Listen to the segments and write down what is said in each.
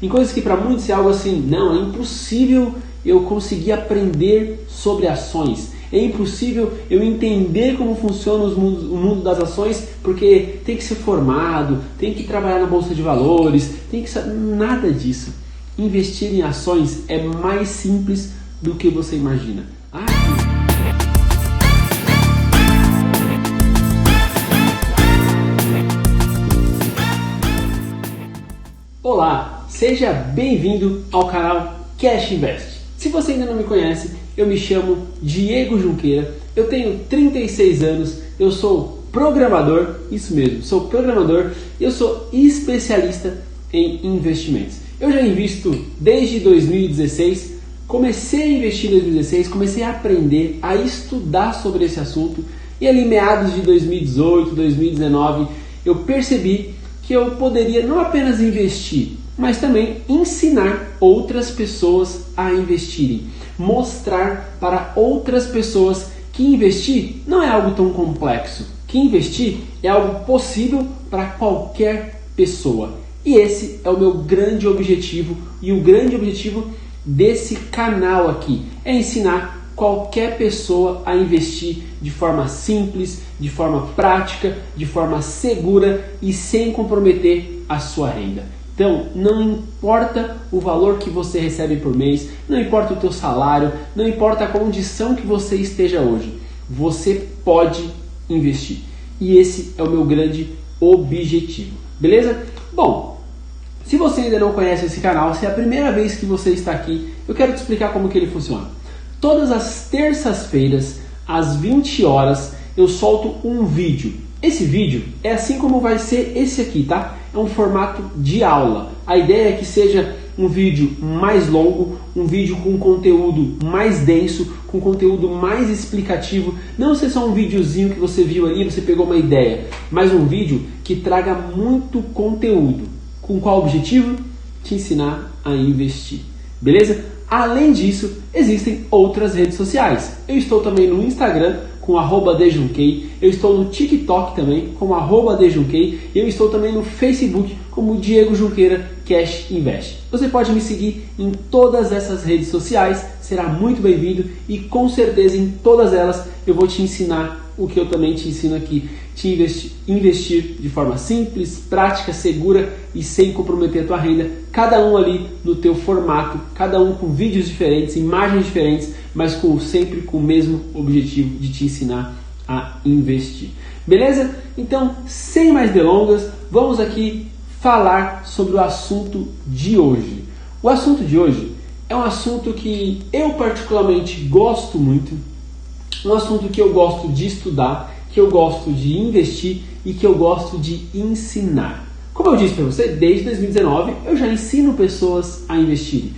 Em coisas que para muitos é algo assim, não, é impossível eu conseguir aprender sobre ações. É impossível eu entender como funciona o mundo das ações, porque tem que ser formado, tem que trabalhar na bolsa de valores, tem que saber nada disso. Investir em ações é mais simples do que você imagina. Olá, seja bem-vindo ao canal Cash Invest. Se você ainda não me conhece, eu me chamo Diego Junqueira, eu tenho 36 anos, eu sou programador, isso mesmo, sou programador, eu sou especialista em investimentos. Eu já invisto desde 2016, comecei a investir em 2016, comecei a aprender, a estudar sobre esse assunto e ali meados de 2018, 2019, eu percebi que eu poderia não apenas investir, mas também ensinar outras pessoas a investirem. Mostrar para outras pessoas que investir não é algo tão complexo, que investir é algo possível para qualquer pessoa. E esse é o meu grande objetivo e o grande objetivo desse canal aqui, é ensinar qualquer pessoa a investir de forma simples, de forma prática, de forma segura e sem comprometer a sua renda. Então, não importa o valor que você recebe por mês, não importa o teu salário, não importa a condição que você esteja hoje, você pode investir. E esse é o meu grande objetivo, beleza? Bom, se você ainda não conhece esse canal, se é a primeira vez que você está aqui, eu quero te explicar como que ele funciona. Todas as terças-feiras, às 20 horas, eu solto um vídeo. Esse vídeo é assim como vai ser esse aqui, tá? É um formato de aula. A ideia é que seja um vídeo mais longo, um vídeo com conteúdo mais denso, com conteúdo mais explicativo. Não ser só um videozinho que você viu ali, você pegou uma ideia, mas um vídeo que traga muito conteúdo. Com qual objetivo? Te ensinar a investir. Beleza? Além disso, existem outras redes sociais. Eu estou também no Instagram com @djunquei, eu estou no TikTok também com @djunquei e eu estou também no Facebook como Diego Junqueira Cash Invest. Você pode me seguir em todas essas redes sociais, será muito bem-vindo e com certeza em todas elas eu vou te ensinar o que eu também te ensino aqui, investir de forma simples, prática, segura e sem comprometer a tua renda, cada um ali no teu formato, cada um com vídeos diferentes, imagens diferentes, mas sempre com o mesmo objetivo de te ensinar a investir. Beleza? Então, sem mais delongas, vamos aqui falar sobre o assunto de hoje. O assunto de hoje é um assunto que eu particularmente gosto muito, um assunto que eu gosto de estudar, que eu gosto de investir e que eu gosto de ensinar. Como eu disse para você, desde 2019 eu já ensino pessoas a investirem,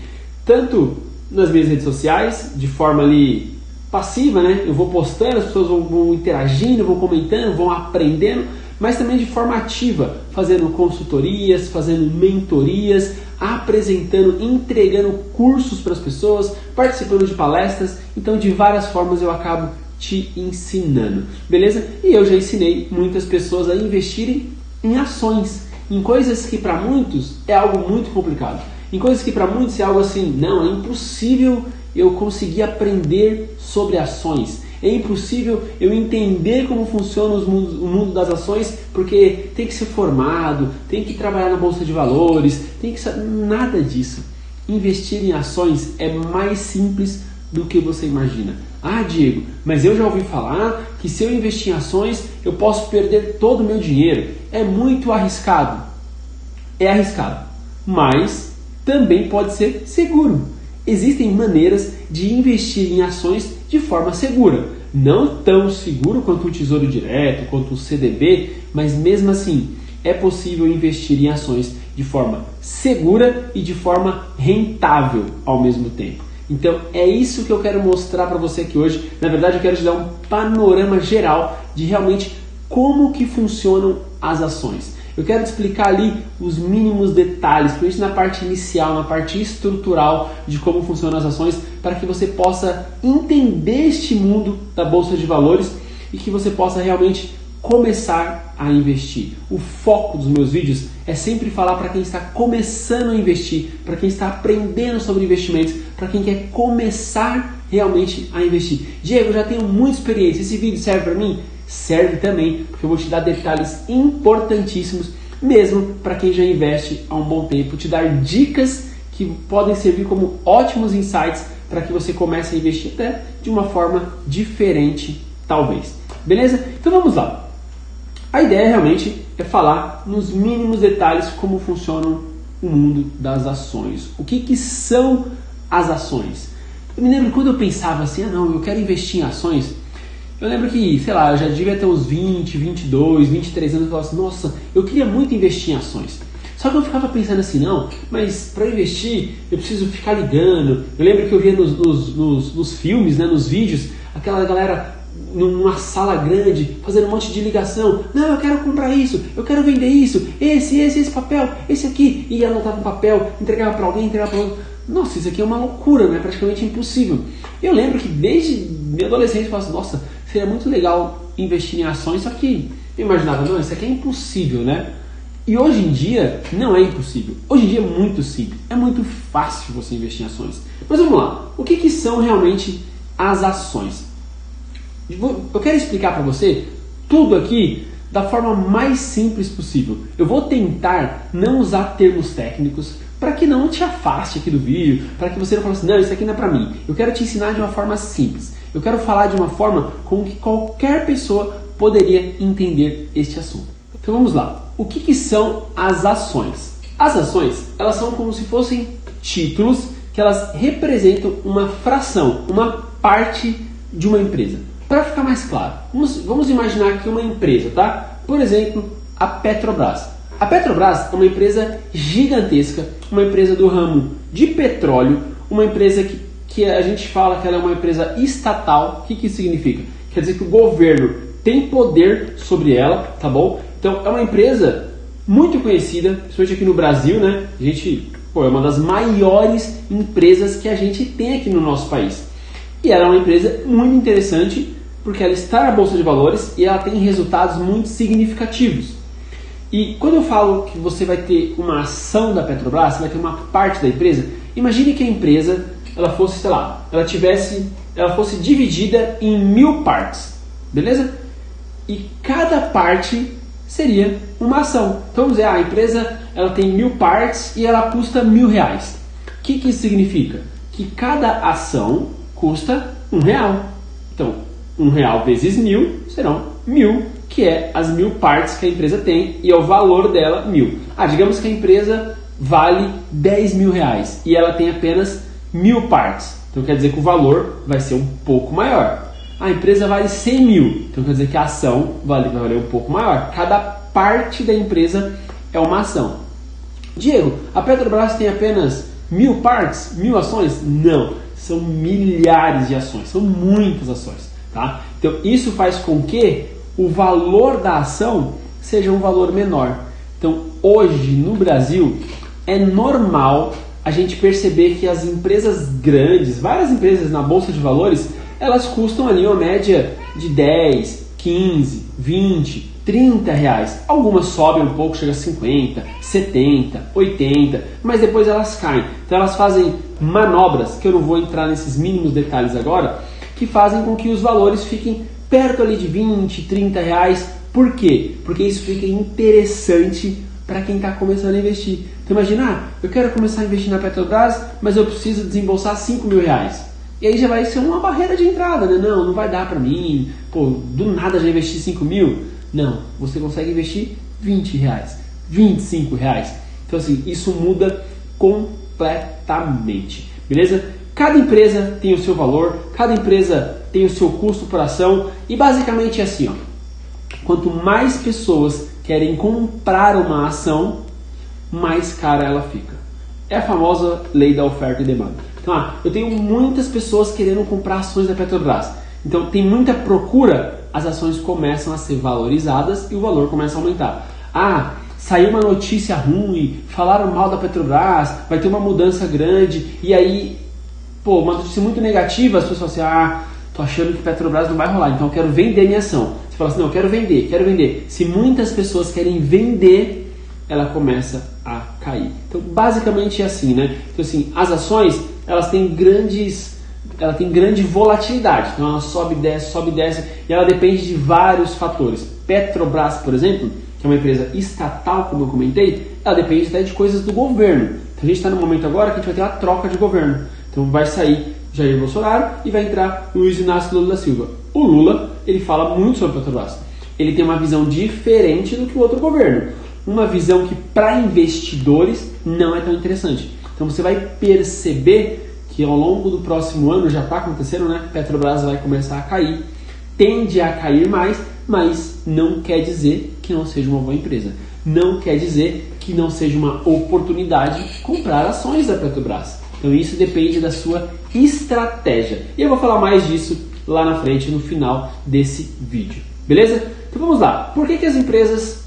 tanto nas minhas redes sociais, de forma ali passiva, né? Eu vou postando, as pessoas vão interagindo, vão comentando, vão aprendendo, mas também de forma ativa, fazendo consultorias, fazendo mentorias, apresentando, entregando cursos para as pessoas, participando de palestras. Então, de várias formas eu acabo te ensinando, beleza? E eu já ensinei muitas pessoas a investirem em ações, em coisas que para muitos é algo muito complicado, em coisas que para muitos é algo assim, não, é impossível eu conseguir aprender sobre ações, é impossível eu entender como funciona o mundo das ações, porque tem que ser formado, tem que trabalhar na bolsa de valores, tem que saber nada disso. Investir em ações é mais simples do que você imagina. Ah, Diego, mas eu já ouvi falar que se eu investir em ações, eu posso perder todo o meu dinheiro. É muito arriscado. É arriscado, mas também pode ser seguro. Existem maneiras de investir em ações de forma segura. Não tão seguro quanto o Tesouro Direto, quanto o CDB, mas mesmo assim é possível investir em ações de forma segura e de forma rentável ao mesmo tempo. Então é isso que eu quero mostrar para você aqui hoje. Na verdade, eu quero te dar um panorama geral de realmente como que funcionam as ações. Eu quero te explicar ali os mínimos detalhes, principalmente na parte inicial, na parte estrutural de como funcionam as ações, para que você possa entender este mundo da Bolsa de Valores e que você possa realmente começar a investir. O foco dos meus vídeos é sempre falar para quem está começando a investir, para quem está aprendendo sobre investimentos, para quem quer começar realmente a investir. Diego, eu já tenho muita experiência, esse vídeo serve para mim? Serve também, porque eu vou te dar detalhes importantíssimos, mesmo para quem já investe há um bom tempo, te dar dicas que podem servir como ótimos insights para que você comece a investir até de uma forma diferente, talvez. Beleza? Então vamos lá. A ideia realmente é falar nos mínimos detalhes como funciona o mundo das ações. O que são as ações? Eu me lembro quando eu pensava assim, não, eu quero investir em ações. Eu lembro que, sei lá, eu já devia ter uns 20, 22, 23 anos e falava assim, nossa, eu queria muito investir em ações. Só que eu ficava pensando assim, não, mas para investir eu preciso ficar ligando. Eu lembro que eu via nos filmes, né, nos vídeos, aquela galera numa sala grande, fazendo um monte de ligação. Não, eu quero comprar isso, eu quero vender isso, esse papel, esse aqui. E anotava um papel, entregava para alguém, entregava para outro. Nossa, isso aqui é uma loucura, né? Praticamente impossível. Eu lembro que desde minha adolescência eu falava assim, nossa, seria muito legal investir em ações, só que eu imaginava, não, isso aqui é impossível, né? E hoje em dia não é impossível. Hoje em dia é muito simples, é muito fácil você investir em ações. Mas vamos lá, o que são realmente as ações? Eu quero explicar para você tudo aqui da forma mais simples possível. Eu vou tentar não usar termos técnicos para que não te afaste aqui do vídeo, para que você não fale assim, não, isso aqui não é para mim. Eu quero te ensinar de uma forma simples. Eu quero falar de uma forma com que qualquer pessoa poderia entender este assunto. Então vamos lá. O que são as ações? As ações, elas são como se fossem títulos que elas representam uma fração, uma parte de uma empresa. Para ficar mais claro, vamos imaginar que uma empresa, tá? Por exemplo, a Petrobras. A Petrobras é uma empresa gigantesca, uma empresa do ramo de petróleo, uma empresa que a gente fala que ela é uma empresa estatal. O que isso significa? Quer dizer que o governo tem poder sobre ela, tá bom? Então é uma empresa muito conhecida, principalmente aqui no Brasil, né? A gente, é uma das maiores empresas que a gente tem aqui no nosso país. E ela é uma empresa muito interessante, porque ela está na Bolsa de Valores e ela tem resultados muito significativos. E quando eu falo que você vai ter uma ação da Petrobras, você vai ter uma parte da empresa, imagine que a empresa ela fosse, sei lá, ela fosse dividida em 1000 partes, beleza? E cada parte seria uma ação. Então vamos dizer, a empresa ela tem 1000 partes e ela custa R$1.000. O que isso significa? Que cada ação custa R$1. Então, R$1 vezes 1000 serão 1000, que é as 1000 partes que a empresa tem e é o valor dela 1000. Digamos que a empresa vale R$10.000 e ela tem apenas 1000 partes. Então quer dizer que o valor vai ser um pouco maior. A empresa vale 100 mil, então quer dizer que a ação vai valer um pouco maior. Cada parte da empresa é uma ação. Diego, a Petrobras tem apenas 1000 partes, 1000 ações? Não, são milhares de ações, são muitas ações. Tá? Então isso faz com que o valor da ação seja um valor menor. Então hoje no Brasil é normal a gente perceber que as empresas grandes, várias empresas na Bolsa de Valores, elas custam ali uma média de 10, 15, 20, 30 reais. Algumas sobem um pouco, chega a 50, 70, 80, mas depois elas caem. Então elas fazem manobras, que eu não vou entrar nesses mínimos detalhes agora, que fazem com que os valores fiquem perto ali de 20, 30 reais. Por quê? Porque isso fica interessante para quem está começando a investir. Então imagina, eu quero começar a investir na Petrobras, mas eu preciso desembolsar 5 mil reais. E aí já vai ser uma barreira de entrada, né? Não vai dar para mim, do nada já investi 5 mil. Não, você consegue investir 20 reais, 25 reais. Então assim, isso muda completamente, beleza? Cada empresa tem o seu valor, cada empresa tem o seu custo por ação e basicamente é assim, ó. Quanto mais pessoas querem comprar uma ação, mais cara ela fica. É a famosa lei da oferta e demanda. Então, eu tenho muitas pessoas querendo comprar ações da Petrobras. Então, tem muita procura, as ações começam a ser valorizadas e o valor começa a aumentar. Saiu uma notícia ruim, falaram mal da Petrobras, vai ter uma mudança grande, e aí, uma notícia muito negativa, as pessoas falam assim, tô achando que Petrobras não vai rolar, então eu quero vender minha ação. Você fala assim, não, eu quero vender, quero vender. Se muitas pessoas querem vender, ela começa a cair. Então, basicamente é assim, né? Então, assim, as ações, ela tem grande volatilidade. Então, ela sobe, desce, e ela depende de vários fatores. Petrobras, por exemplo, que é uma empresa estatal, como eu comentei, ela depende até de coisas do governo. Então, a gente está no momento agora que a gente vai ter uma troca de governo. Então, vai sair Jair Bolsonaro e vai entrar Luiz Inácio Lula da Silva. O Lula, ele fala muito sobre Petrobras. Ele tem uma visão diferente do que o outro governo. Uma visão que para investidores não é tão interessante. Então você vai perceber que ao longo do próximo ano, já está acontecendo, né? Petrobras vai começar a cair. Tende a cair mais, mas não quer dizer que não seja uma boa empresa. Não quer dizer que não seja uma oportunidade comprar ações da Petrobras. Então isso depende da sua estratégia. E eu vou falar mais disso lá na frente, no final desse vídeo. Beleza? Então vamos lá. Por que as empresas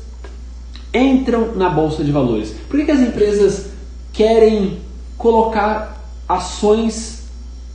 entram na Bolsa de Valores? Por que as empresas querem colocar ações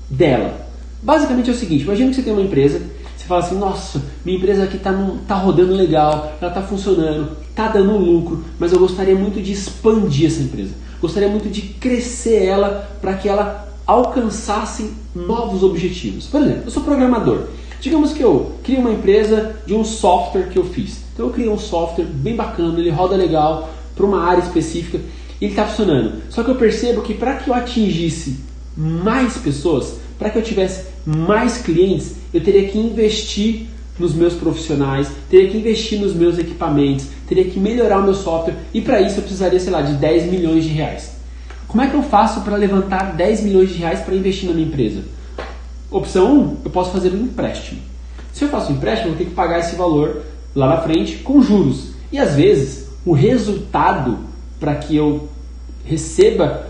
dela? Basicamente é o seguinte, imagina que você tem uma empresa, você fala assim, nossa, minha empresa aqui tá rodando legal, ela está funcionando, está dando lucro, mas eu gostaria muito de expandir essa empresa. Gostaria muito de crescer ela para que ela alcançasse novos objetivos. Por exemplo, eu sou programador. Digamos que eu crio uma empresa de um software que eu fiz. Então eu criei um software bem bacana, ele roda legal para uma área específica e ele está funcionando. Só que eu percebo que para que eu atingisse mais pessoas, para que eu tivesse mais clientes, eu teria que investir nos meus profissionais, teria que investir nos meus equipamentos, teria que melhorar o meu software e para isso eu precisaria, sei lá, de 10 milhões de reais. Como é que eu faço para levantar 10 milhões de reais para investir na minha empresa? Opção 1, eu posso fazer um empréstimo. Se eu faço um empréstimo, eu vou ter que pagar esse valor lá na frente com juros. E às vezes, o resultado para que eu receba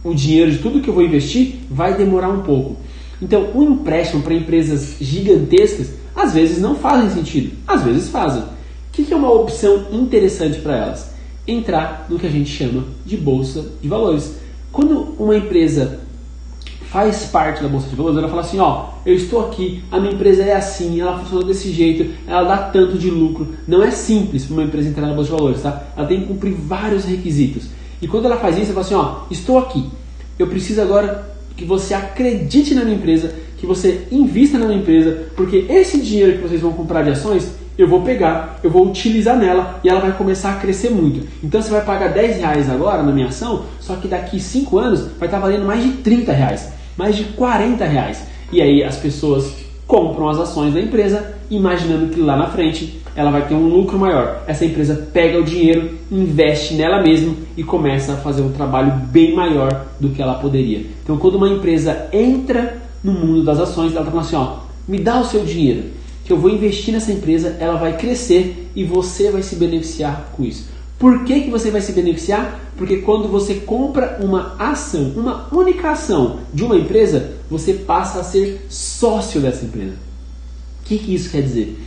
o dinheiro de tudo que eu vou investir vai demorar um pouco. Então, um empréstimo para empresas gigantescas, às vezes não fazem sentido, às vezes fazem. O que é uma opção interessante para elas? Entrar no que a gente chama de Bolsa de Valores. Quando uma empresa faz parte da Bolsa de Valores, ela fala assim, ó, eu estou aqui, a minha empresa é assim, ela funciona desse jeito, ela dá tanto de lucro. Não é simples para uma empresa entrar na Bolsa de Valores, tá? Ela tem que cumprir vários requisitos. E quando ela faz isso, ela fala assim, ó, estou aqui, eu preciso agora que você acredite na minha empresa, que você invista na minha empresa, porque esse dinheiro que vocês vão comprar de ações, eu vou pegar, eu vou utilizar nela e ela vai começar a crescer muito. Então você vai pagar 10 reais agora na minha ação, só que daqui 5 anos vai estar valendo mais de 30 reais, mais de 40 reais. E aí as pessoas compram as ações da empresa, imaginando que lá na frente ela vai ter um lucro maior. Essa empresa pega o dinheiro, investe nela mesma e começa a fazer um trabalho bem maior do que ela poderia. Então quando uma empresa entra no mundo das ações, ela está falando assim, ó, me dá o seu dinheiro, que eu vou investir nessa empresa, ela vai crescer e você vai se beneficiar com isso. Por que você vai se beneficiar? Porque quando você compra uma ação, uma única ação de uma empresa, você passa a ser sócio dessa empresa. O que isso quer dizer?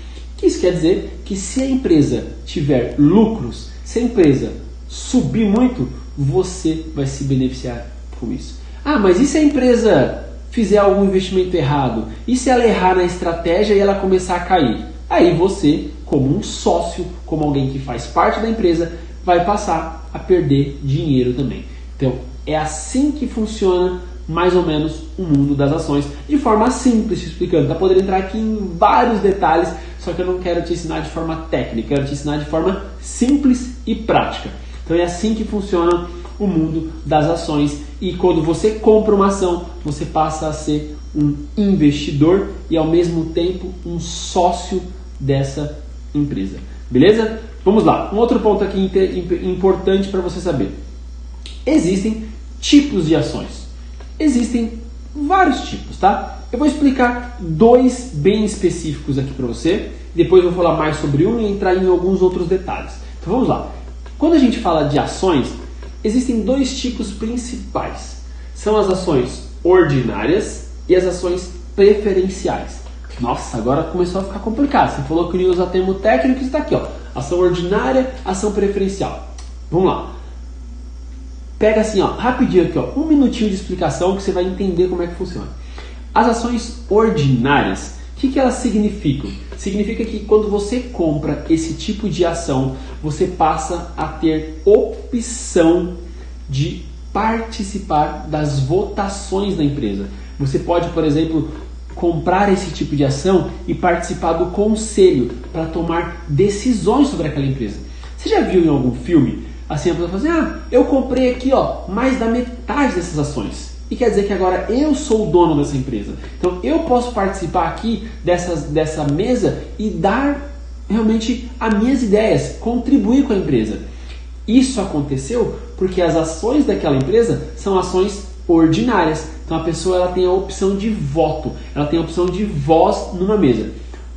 Isso quer dizer que se a empresa tiver lucros, se a empresa subir muito, você vai se beneficiar com isso. Ah, mas e se a empresa fizer algum investimento errado? E se ela errar na estratégia e ela começar a cair? Aí você, como um sócio, como alguém que faz parte da empresa, vai passar a perder dinheiro também. Então, é assim que funciona mais ou menos o mundo das ações, de forma simples, te explicando. Tá podendo entrar aqui em vários detalhes, só que eu não quero te ensinar de forma técnica, quero te ensinar de forma simples e prática. Então é assim que funciona o mundo das ações. E quando você compra uma ação, você passa a ser um investidor e ao mesmo tempo um sócio dessa empresa. Beleza? Vamos lá. Um outro ponto aqui importante para você saber. Existem tipos de ações. Existem vários tipos, tá? Eu vou explicar 2 bem específicos aqui para você. Depois eu vou falar mais sobre um e entrar em alguns outros detalhes. Então vamos lá. Quando a gente fala de ações, existem 2 tipos principais. São as ações ordinárias e as ações preferenciais. Nossa, agora começou a ficar complicado. Você falou que queria usar termo técnico, está aqui, ó. Ação ordinária, ação preferencial. Vamos lá. Pega assim, ó, rapidinho aqui, ó, 1 minutinho de explicação que você vai entender como é que funciona. As ações ordinárias, o que elas significam? Significa que quando você compra esse tipo de ação, você passa a ter opção de participar das votações da empresa. Você pode, por exemplo, comprar esse tipo de ação e participar do conselho para tomar decisões sobre aquela empresa. Você já viu em algum filme assim a pessoa fala assim, eu comprei aqui mais da metade dessas ações. E quer dizer que agora eu sou o dono dessa empresa. Então eu posso participar aqui dessa mesa e dar realmente as minhas ideias, contribuir com a empresa. Isso aconteceu porque as ações daquela empresa são ações ordinárias. Então a pessoa ela tem a opção de voto, ela tem a opção de voz numa mesa.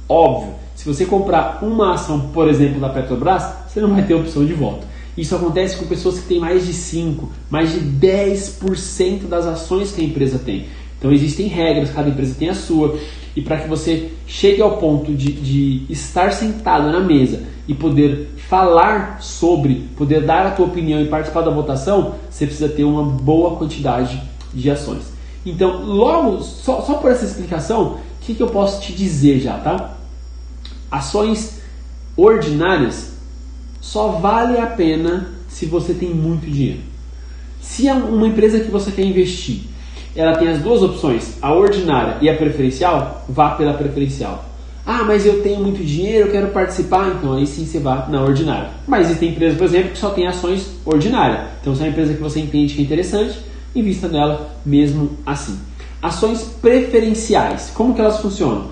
Óbvio, se você comprar uma ação, por exemplo, da Petrobras, você não vai ter opção de voto. Isso acontece com pessoas que têm mais de 5%, mais de 10% das ações que a empresa tem. Então existem regras, cada empresa tem a sua. E para que você chegue ao ponto de estar sentado na mesa e poder falar sobre, poder dar a tua opinião e participar da votação, você precisa ter uma boa quantidade de ações. Então, logo, só por essa explicação, o que eu posso te dizer já, tá? Ações ordinárias só vale a pena se você tem muito dinheiro. Se é uma empresa que você quer investir, ela tem as duas opções, a ordinária e a preferencial, vá pela preferencial. Mas eu tenho muito dinheiro, eu quero participar, então aí sim você vá na ordinária. Mas existem empresas, por exemplo, que só tem ações ordinárias. Então se é uma empresa que você entende que é interessante, invista nela mesmo assim. Ações preferenciais, como que elas funcionam?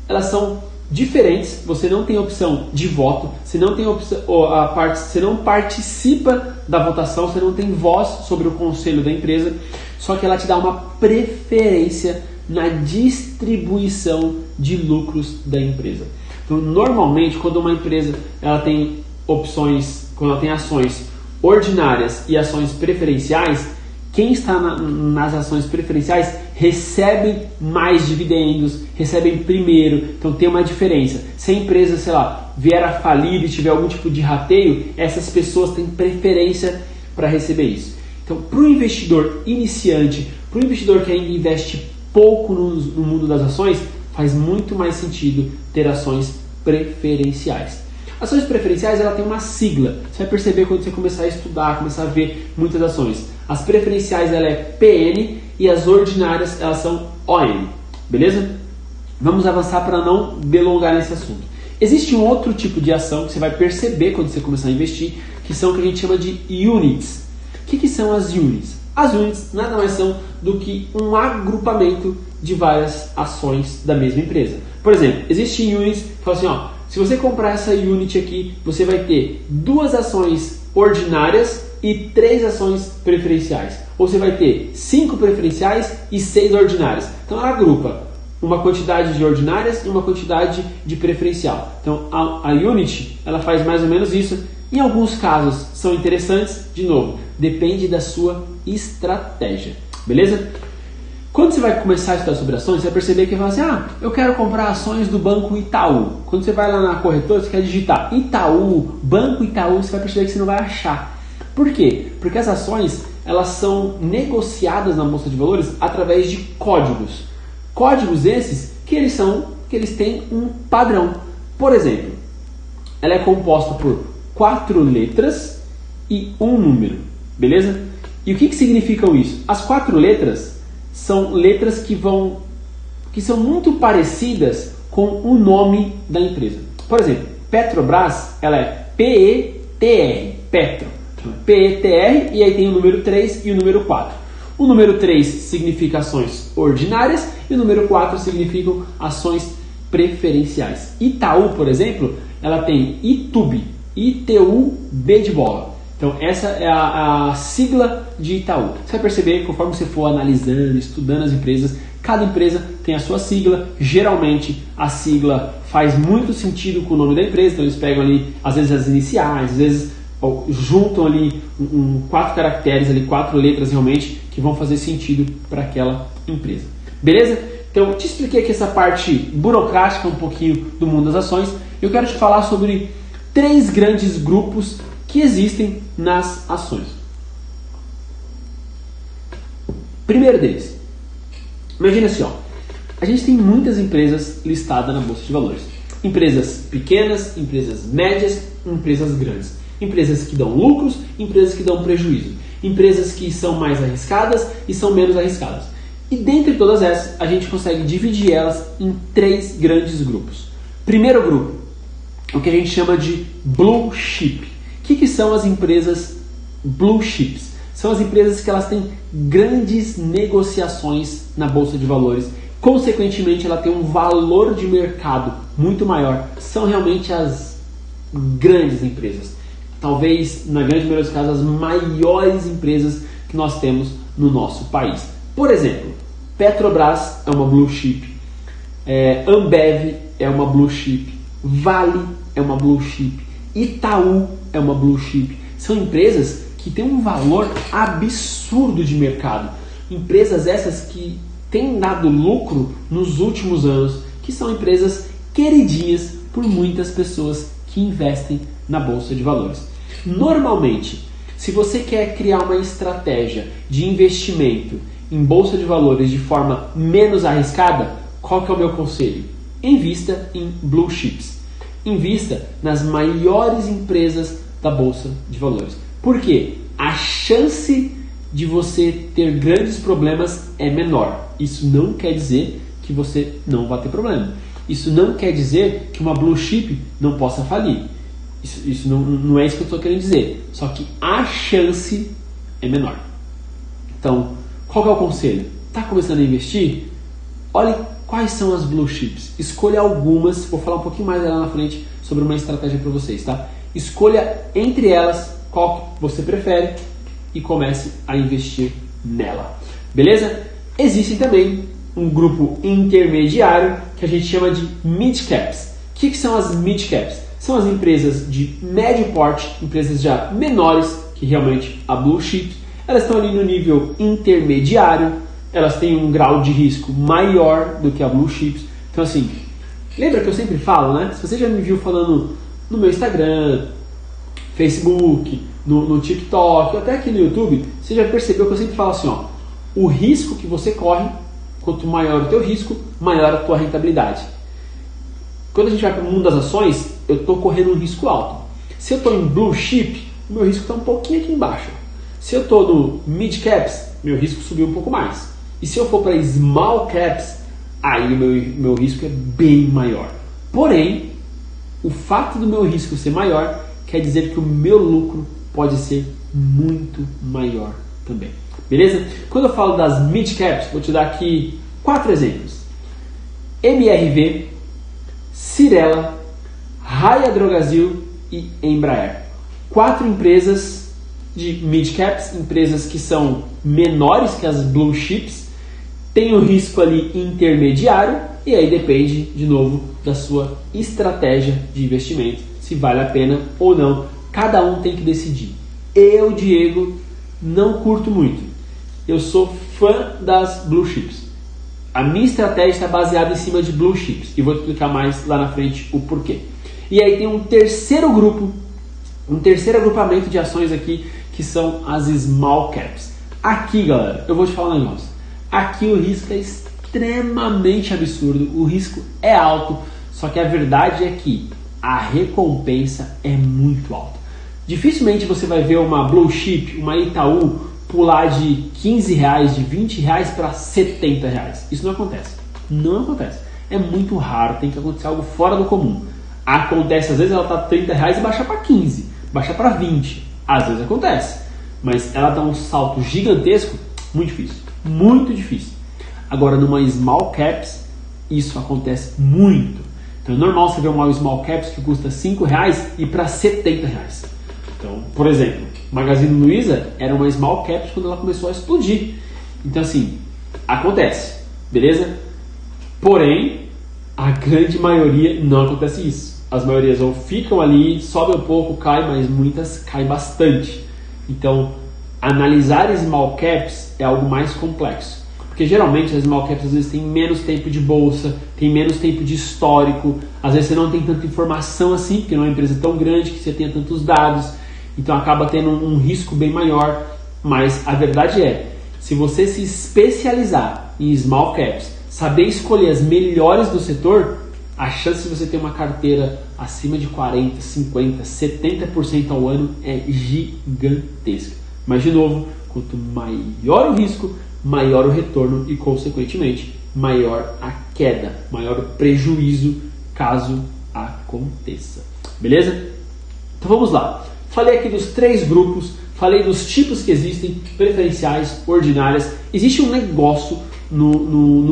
Elas são diferentes, você não tem opção de voto, você não tem você não participa da votação, você não tem voz sobre o conselho da empresa, só que ela te dá uma preferência na distribuição de lucros da empresa. Então, normalmente, quando uma empresa ela tem opções, quando ela tem ações ordinárias e ações preferenciais, quem está nas ações preferenciais recebe mais dividendos, recebe primeiro, então tem uma diferença. Se a empresa, sei lá, vier a falir e tiver algum tipo de rateio, essas pessoas têm preferência para receber isso. Então, para o investidor iniciante, para o investidor que ainda investe pouco no mundo das ações, faz muito mais sentido ter ações preferenciais. Ações preferenciais ela tem uma sigla, você vai perceber quando você começar a estudar, começar a ver muitas ações. As preferenciais ela é PN e as ordinárias elas são ON, beleza? Vamos avançar para não delongar nesse assunto. Existe um outro tipo de ação que você vai perceber quando você começar a investir, que são o que a gente chama de units. O que são as units? As units nada mais são do que um agrupamento de várias ações da mesma empresa. Por exemplo, existem units que falam assim, se você comprar essa unit aqui, você vai ter 2 ações ordinárias e 3 ações preferenciais. Ou você vai ter 5 preferenciais e 6 ordinárias. Então ela agrupa uma quantidade de ordinárias e uma quantidade de preferencial. Então a unit ela faz mais ou menos isso. Em alguns casos são interessantes, de novo, depende da sua estratégia, beleza? Quando você vai começar a estudar sobre ações, você vai perceber que vai falar assim, eu quero comprar ações do Banco Itaú. Quando você vai lá na corretora, você quer digitar Itaú, Banco Itaú, você vai perceber que você não vai achar. Por quê? Porque as ações elas são negociadas na Bolsa de Valores através de códigos. Códigos esses que eles têm um padrão. Por exemplo, ela é composta por 4 letras e um número, beleza? E o que significam isso? As 4 letras são letras que são muito parecidas com o nome da empresa. Por exemplo, Petrobras, ela é P-E-T-R, Petro. P-E-T-R e aí tem o número 3 e o número 4. O número 3 significa ações ordinárias e o número 4 significam ações preferenciais. Itaú, por exemplo, ela tem ITUB, I-T-U-B de bola. Então essa é a sigla de Itaú. Você vai perceber, conforme você for analisando, estudando as empresas, cada empresa tem a sua sigla. Geralmente a sigla faz muito sentido com o nome da empresa, então eles pegam ali, às vezes as iniciais, às vezes juntam ali 4 caracteres, ali 4 letras realmente, que vão fazer sentido para aquela empresa. Beleza? Então te expliquei aqui essa parte burocrática um pouquinho do mundo das ações. Eu quero te falar sobre 3 grandes grupos que existem nas ações. Primeiro deles, imagina assim, A gente tem muitas empresas listadas na Bolsa de Valores. Empresas pequenas, empresas médias, empresas grandes. Empresas que dão lucros, empresas que dão prejuízo. Empresas que são mais arriscadas e são menos arriscadas. E dentre todas essas, a gente consegue dividir elas em 3 grandes grupos. Primeiro grupo, o que a gente chama de Blue Chip. O que são as empresas Blue Chips? São as empresas que elas têm grandes negociações na Bolsa de Valores. Consequentemente, ela tem um valor de mercado muito maior. São realmente as grandes empresas. Talvez, na grande maioria dos casos, as maiores empresas que nós temos no nosso país. Por exemplo, Petrobras é uma Blue Chip, Ambev é uma Blue Chip, Vale é uma Blue Chip, Itaú é uma Blue Chip. São empresas que têm um valor absurdo de mercado. Empresas essas que têm dado lucro nos últimos anos, que são empresas queridinhas por muitas pessoas que investem na Bolsa de Valores. Normalmente, se você quer criar uma estratégia de investimento em Bolsa de Valores de forma menos arriscada, qual que é o meu conselho? Invista em Blue Chips. Invista nas maiores empresas da Bolsa de Valores. Por quê? A chance de você ter grandes problemas é menor. Isso não quer dizer que você não vai ter problema. Isso não quer dizer que uma Blue Chip não possa falir. Isso não é isso que eu estou querendo dizer. Só que a chance é menor. Então, qual que é o conselho? Está começando a investir? Olhe quais são as Blue Chips. Escolha algumas. Vou falar um pouquinho mais lá na frente sobre uma estratégia para vocês, tá? Escolha entre elas qual que você prefere e comece a investir nela. Beleza? Existe também um grupo intermediário que a gente chama de Mid Caps. O que são as Mid Caps? São as empresas de médio porte, empresas já menores que realmente a Blue Chip. Elas estão ali no nível intermediário, elas têm um grau de risco maior do que a Blue Chips. Então assim, lembra que eu sempre falo, né? Se você já me viu falando no meu Instagram, Facebook, no TikTok, até aqui no YouTube, você já percebeu que eu sempre falo assim, ó, o risco que você corre, quanto maior o teu risco, maior a tua rentabilidade. Quando a gente vai para o mundo das ações, eu estou correndo um risco alto. Se eu estou em Blue Chip, o meu risco está um pouquinho aqui embaixo. Se eu estou no Mid Caps, meu risco subiu um pouco mais. E se eu for para Small Caps, aí o meu risco é bem maior. Porém, o fato do meu risco ser maior quer dizer que o meu lucro pode ser muito maior também. Beleza? Quando eu falo das Mid Caps, vou te dar aqui 4 exemplos. MRV, Cyrela, Raia Drogasil e Embraer. 4 empresas de Mid Caps, empresas que são menores que as Blue Chips, tem um risco ali intermediário e aí depende, de novo, da sua estratégia de investimento, se vale a pena ou não. Cada um tem que decidir. Eu, Diego, não curto muito. Eu sou fã das Blue Chips. A minha estratégia está baseada em cima de Blue Chips e vou te explicar mais lá na frente o porquê. E aí tem um terceiro grupo, um terceiro agrupamento de ações aqui que são as Small Caps. Aqui, galera, eu vou te falar um negócio. Aqui o risco é extremamente absurdo, o risco é alto, só que a verdade é que a recompensa é muito alta. Dificilmente você vai ver uma Blue Chip, uma Itaú, pular de R$15, de R$20 para R$70. Isso não acontece. Não acontece. É muito raro, tem que acontecer algo fora do comum. Acontece, às vezes ela está R$30 e baixa para 15, baixa para 20. Às vezes acontece. Mas ela dá um salto gigantesco, muito difícil. Muito difícil. Agora, numa Small Caps, isso acontece muito. Então é normal você ver uma Small Caps que custa R$5 e para R$70. Então, por exemplo, Magazine Luiza era uma Small Caps quando ela começou a explodir. Então assim, acontece, beleza? Porém, a grande maioria não acontece isso. As maiorias ou ficam ali, sobe um pouco, cai, mas muitas caem bastante. Então, analisar Small Caps é algo mais complexo. Porque geralmente as Small Caps às vezes têm menos tempo de bolsa, tem menos tempo de histórico, às vezes você não tem tanta informação assim, porque não é uma empresa tão grande que você tenha tantos dados. Então acaba tendo um risco bem maior, mas a verdade é, se você se especializar em Small Caps, saber escolher as melhores do setor, a chance de você ter uma carteira acima de 40%, 50%, 70% ao ano é gigantesca. Mas, de novo, quanto maior o risco, maior o retorno e, consequentemente, maior a queda, maior o prejuízo caso aconteça. Beleza? Então vamos lá. Falei aqui dos 3 grupos, falei dos tipos que existem, preferenciais, ordinárias. Existe um negócio no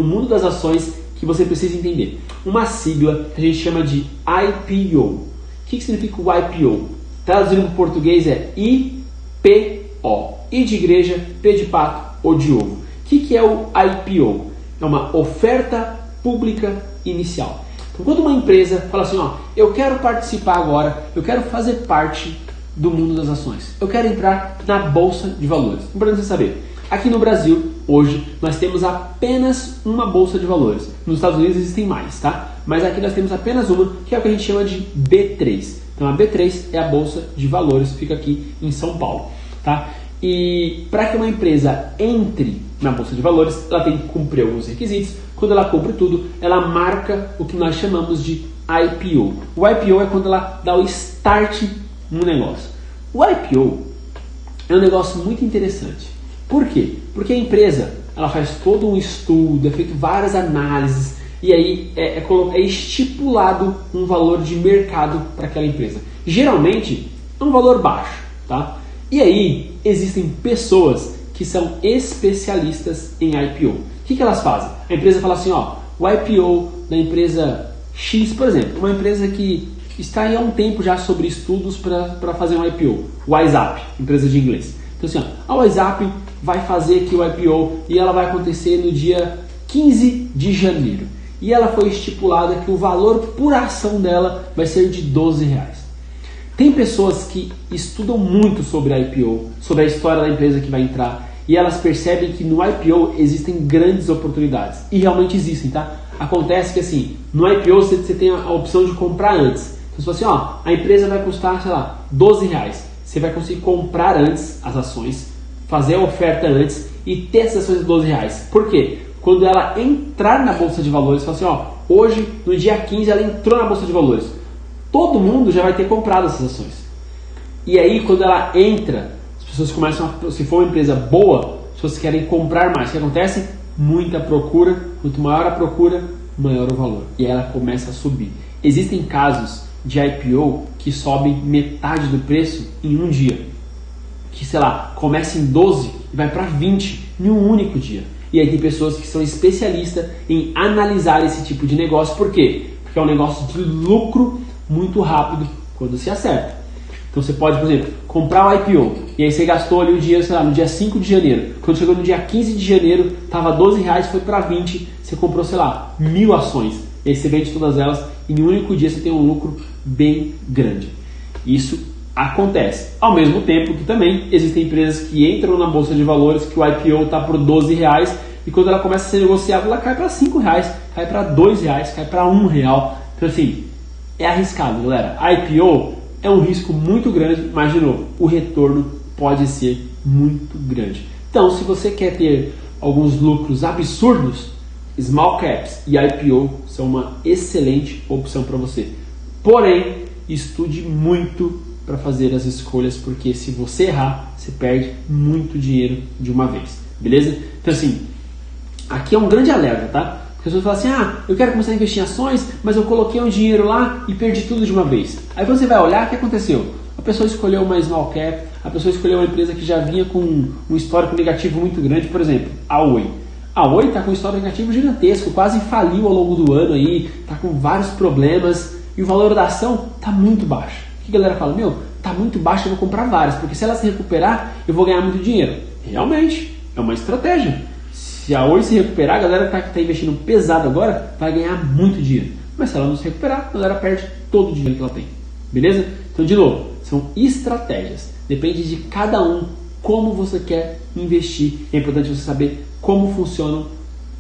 mundo das ações que você precisa entender. Uma sigla que a gente chama de IPO. O que significa o IPO? Traduzindo para o português é IPO. I de igreja, P de pato, O de ovo. O que é o IPO? É uma oferta pública inicial. Então, quando uma empresa fala assim, ó, eu quero participar agora, eu quero fazer parte do mundo das ações, eu quero entrar na Bolsa de Valores. Importante você saber, aqui no Brasil, hoje, nós temos apenas uma Bolsa de Valores. Nos Estados Unidos existem mais, tá? Mas aqui nós temos apenas uma, que é o que a gente chama de B3. Então, a B3 é a Bolsa de Valores, fica aqui em São Paulo, tá? E para que uma empresa entre na Bolsa de Valores, ela tem que cumprir alguns requisitos. Quando ela cumpre tudo, ela marca o que nós chamamos de IPO. O IPO é quando ela dá o start no negócio. O IPO é um negócio muito interessante. Por quê? Porque a empresa ela faz todo um estudo, é feito várias análises e aí é estipulado um valor de mercado para aquela empresa. Geralmente é um valor baixo, tá? E aí existem pessoas que são especialistas em IPO. O que elas fazem? A empresa fala assim, ó, o IPO da empresa X, por exemplo, uma empresa que está aí há um tempo já sobre estudos para fazer um IPO. O WhatsApp, empresa de inglês. Então assim, ó, a WhatsApp vai fazer aqui o IPO e ela vai acontecer no dia 15 de janeiro. E ela foi estipulada que o valor por ação dela vai ser de R$12. Tem pessoas que estudam muito sobre a IPO, sobre a história da empresa que vai entrar, e elas percebem que no IPO existem grandes oportunidades. E realmente existem, tá? Acontece que assim, no IPO você tem a opção de comprar antes. Então, se você, ó, a empresa vai custar, sei lá, R$12. Você vai conseguir comprar antes as ações, fazer a oferta antes e ter essas ações de R$12. Por quê? Quando ela entrar na Bolsa de Valores, fala assim, ó, hoje, no dia 15, ela entrou na Bolsa de Valores. Todo mundo já vai ter comprado essas ações. E aí, quando ela entra, as pessoas começam a, se for uma empresa boa, as pessoas querem comprar mais. O que acontece? Muita procura. Quanto maior a procura, maior o valor. E aí ela começa a subir. Existem casos de IPO que sobem metade do preço em um dia. Que, sei lá, começa em 12 e vai para 20 em um único dia. E aí tem pessoas que são especialistas em analisar esse tipo de negócio. Por quê? Porque é um negócio de lucro muito rápido quando se acerta. Então você pode, por exemplo, comprar o IPO e aí você gastou ali o dia, sei lá, no dia 5 de janeiro. Quando chegou no dia 15 de janeiro, estava R$12, foi para 20, você comprou, sei lá, 1000 ações. E aí você vende todas elas e em um único dia você tem um lucro bem grande. Isso acontece. Ao mesmo tempo que também existem empresas que entram na Bolsa de Valores, que o IPO está por R$12 e quando ela começa a ser negociada, ela cai para R$5, cai para R$2, cai para R$1. Então assim, é arriscado, galera. IPO é um risco muito grande, mas de novo, o retorno pode ser muito grande. Então, se você quer ter alguns lucros absurdos, small caps e IPO são uma excelente opção para você. Porém, estude muito para fazer as escolhas, porque se você errar, você perde muito dinheiro de uma vez. Beleza? Então assim, aqui é um grande alerta, tá? As pessoas falam assim, eu quero começar a investir em ações, mas eu coloquei um dinheiro lá e perdi tudo de uma vez. Aí quando você vai olhar, o que aconteceu? A pessoa escolheu uma small cap, a pessoa escolheu uma empresa que já vinha com um histórico negativo muito grande, por exemplo, a Oi. A Oi está com um histórico negativo gigantesco, quase faliu ao longo do ano aí, está com vários problemas e o valor da ação está muito baixo. O que a galera fala? Está muito baixo, eu vou comprar várias, porque se ela se recuperar, eu vou ganhar muito dinheiro. Realmente, é uma estratégia. Se a Oi se recuperar, a galera que está investindo pesado agora vai ganhar muito dinheiro. Mas se ela não se recuperar, a galera perde todo o dinheiro que ela tem. Beleza? Então, de novo, são estratégias. Depende de cada um como você quer investir. É importante você saber como funcionam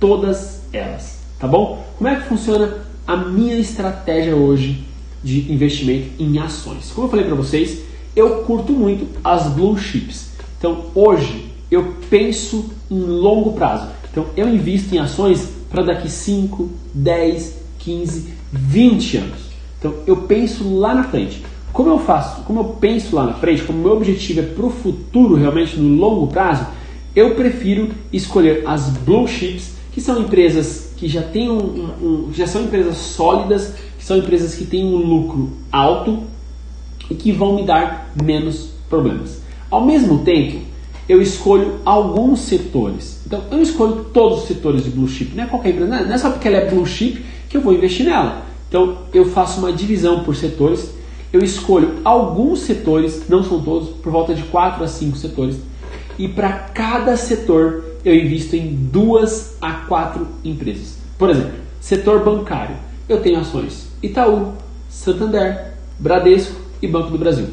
todas elas. Tá bom? Como é que funciona a minha estratégia hoje de investimento em ações? Como eu falei para vocês, eu curto muito as blue chips. Então, hoje, eu penso em longo prazo. Então, eu invisto em ações para daqui 5, 10, 15, 20 anos. Então eu penso lá na frente. Como eu penso lá na frente, como o meu objetivo é para o futuro, realmente no longo prazo, eu prefiro escolher as blue chips, que são empresas que já têm já são empresas sólidas, que são empresas que têm um lucro alto e que vão me dar menos problemas. Ao mesmo tempo, eu escolho alguns setores. Então, eu escolho todos os setores de blue chip. Não é qualquer empresa, não é só porque ela é blue chip que eu vou investir nela. Então, eu faço uma divisão por setores. Eu escolho alguns setores, não são todos, por volta de 4 a 5 setores. E para cada setor, eu invisto em 2 a 4 empresas. Por exemplo, setor bancário. Eu tenho ações Itaú, Santander, Bradesco e Banco do Brasil.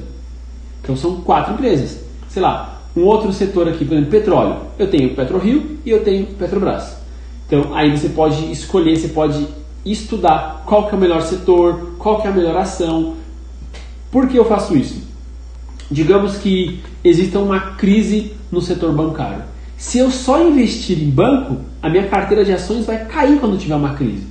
Então são 4 empresas. Sei lá, um outro setor aqui, por exemplo, petróleo. Eu tenho PetroRio e eu tenho Petrobras. Então aí você pode escolher, você pode estudar qual que é o melhor setor, qual que é a melhor ação. Por que eu faço isso? Digamos que exista uma crise no setor bancário. Se eu só investir em banco, a minha carteira de ações vai cair quando tiver uma crise.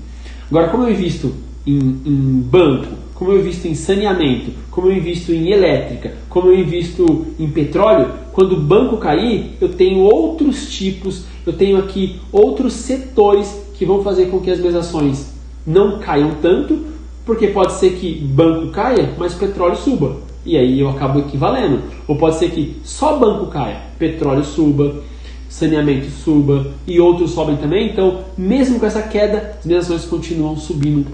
Agora, como eu invisto em banco, como eu invisto em saneamento, como eu invisto em elétrica, como eu invisto em petróleo, quando o banco cair, eu tenho outros tipos, eu tenho aqui outros setores que vão fazer com que as minhas ações não caiam tanto, porque pode ser que banco caia, mas petróleo suba. E aí eu acabo equivalendo. Ou pode ser que só banco caia, petróleo suba, saneamento suba e outros sobem também. Então, mesmo com essa queda, as minhas ações continuam subindo.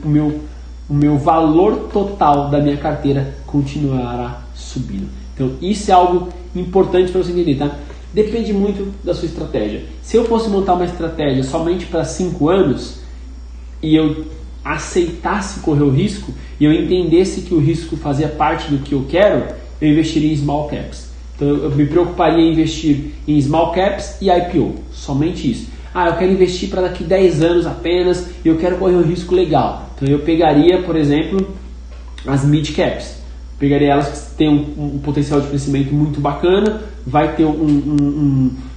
O meu valor total da minha carteira continuará subindo. Então, isso é algo importante para você entender, tá? Depende muito da sua estratégia. Se eu fosse montar uma estratégia somente para 5 anos e eu aceitasse correr o risco e eu entendesse que o risco fazia parte do que eu quero, eu investiria em small caps. Então eu me preocuparia em investir em small caps e IPO, somente isso. Eu quero investir para daqui 10 anos apenas e eu quero correr um risco legal. Então eu pegaria, por exemplo, as mid caps. Pegaria elas que têm um potencial de crescimento muito bacana, vai ter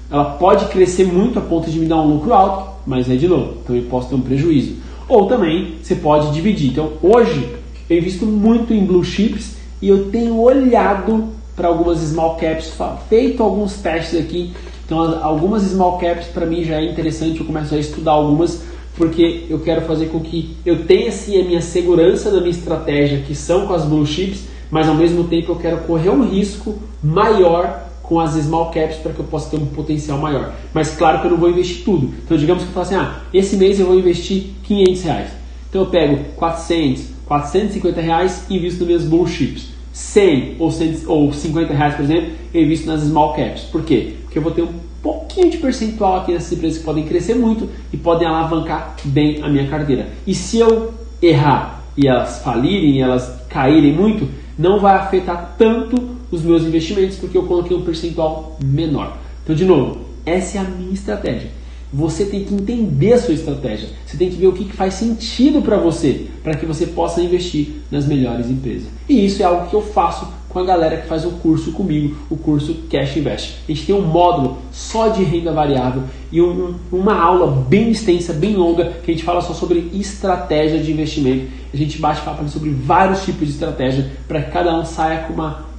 ela pode crescer muito a ponto de me dar um lucro alto, mas de novo, então eu posso ter um prejuízo. Ou também você pode dividir. Então hoje eu invisto muito em blue chips e eu tenho olhado para algumas small caps, feito alguns testes aqui. Então algumas small caps para mim já é interessante, eu começo a estudar algumas, porque eu quero fazer com que eu tenha sim a minha segurança da minha estratégia, que são com as blue chips, mas ao mesmo tempo eu quero correr um risco maior com as small caps para que eu possa ter um potencial maior. Mas claro que eu não vou investir tudo. Então digamos que eu falo assim, esse mês eu vou investir R$500. Então eu pego 400, R$450 e invisto nas minhas blue chips. 100 ou R$50, por exemplo, eu invisto nas small caps. Por quê? Porque eu vou ter um pouquinho de percentual aqui nessas empresas que podem crescer muito e podem alavancar bem a minha carteira. E se eu errar e elas falirem, elas caírem muito, não vai afetar tanto os meus investimentos, porque eu coloquei um percentual menor. Então, de novo, essa é a minha estratégia. Você tem que entender a sua estratégia. Você tem que ver o que faz sentido para você, para que você possa investir nas melhores empresas. E isso é algo que eu faço com a galera que faz o curso comigo, o curso Cash Invest. A gente tem um módulo só de renda variável e uma aula bem extensa, bem longa, que a gente fala só sobre estratégia de investimento. A gente bate papo sobre vários tipos de estratégia para que cada um saia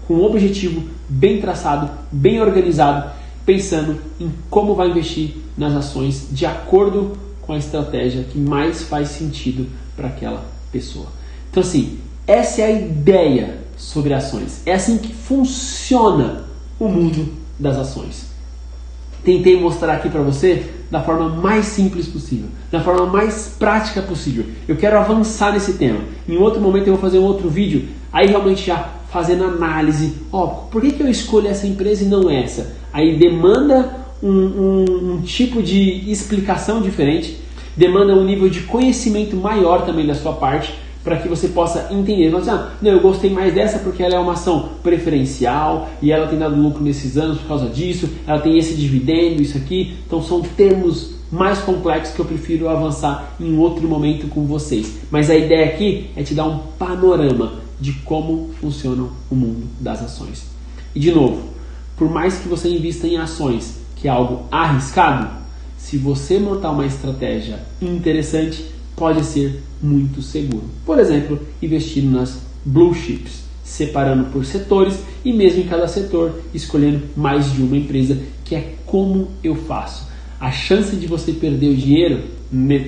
com um objetivo bem traçado, bem organizado, pensando em como vai investir nas ações de acordo com a estratégia que mais faz sentido para aquela pessoa. Então assim, essa é a ideia sobre ações. É assim que funciona o mundo das ações. Tentei mostrar aqui para você da forma mais simples possível, da forma mais prática possível. Eu quero avançar nesse tema. Em outro momento eu vou fazer um outro vídeo, aí realmente já fazendo análise. Por que eu escolho essa empresa e não essa? Aí demanda um tipo de explicação diferente, demanda um nível de conhecimento maior também da sua parte, para que você possa entender. Não, eu gostei mais dessa porque ela é uma ação preferencial e ela tem dado lucro nesses anos por causa disso, ela tem esse dividendo, isso aqui. Então são termos mais complexos que eu prefiro avançar em outro momento com vocês. Mas a ideia aqui é te dar um panorama de como funciona o mundo das ações. E de novo, por mais que você invista em ações, que é algo arriscado, se você montar uma estratégia interessante, pode ser muito seguro. Por exemplo, investindo nas blue chips, separando por setores e mesmo em cada setor escolhendo mais de uma empresa, que é como eu faço. A chance de você perder o dinheiro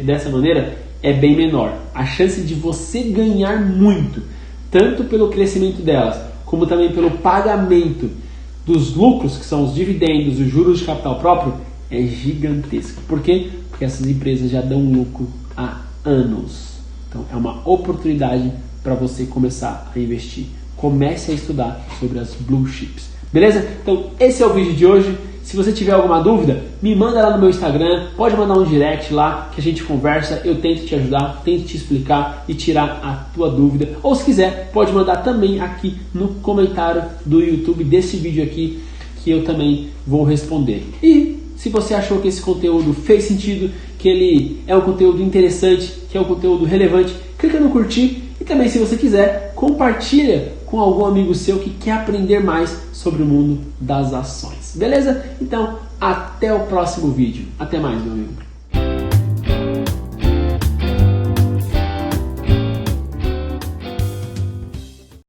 dessa maneira é bem menor. A chance de você ganhar muito, tanto pelo crescimento delas, como também pelo pagamento dos lucros, que são os dividendos, os juros de capital próprio, é gigantesca. Por quê? Porque essas empresas já dão lucro há anos. Então é uma oportunidade para você começar a investir. Comece a estudar sobre as blue chips. Beleza? Então esse é o vídeo de hoje. Se você tiver alguma dúvida, me manda lá no meu Instagram, pode mandar um direct lá que a gente conversa, eu tento te ajudar, tento te explicar e tirar a tua dúvida. Ou se quiser, pode mandar também aqui no comentário do YouTube desse vídeo aqui, que eu também vou responder. E se você achou que esse conteúdo fez sentido, que ele é um conteúdo interessante, que é um conteúdo relevante, clica no curtir e também, se você quiser, compartilha com algum amigo seu que quer aprender mais sobre o mundo das ações. Beleza? Então, até o próximo vídeo. Até mais, meu amigo.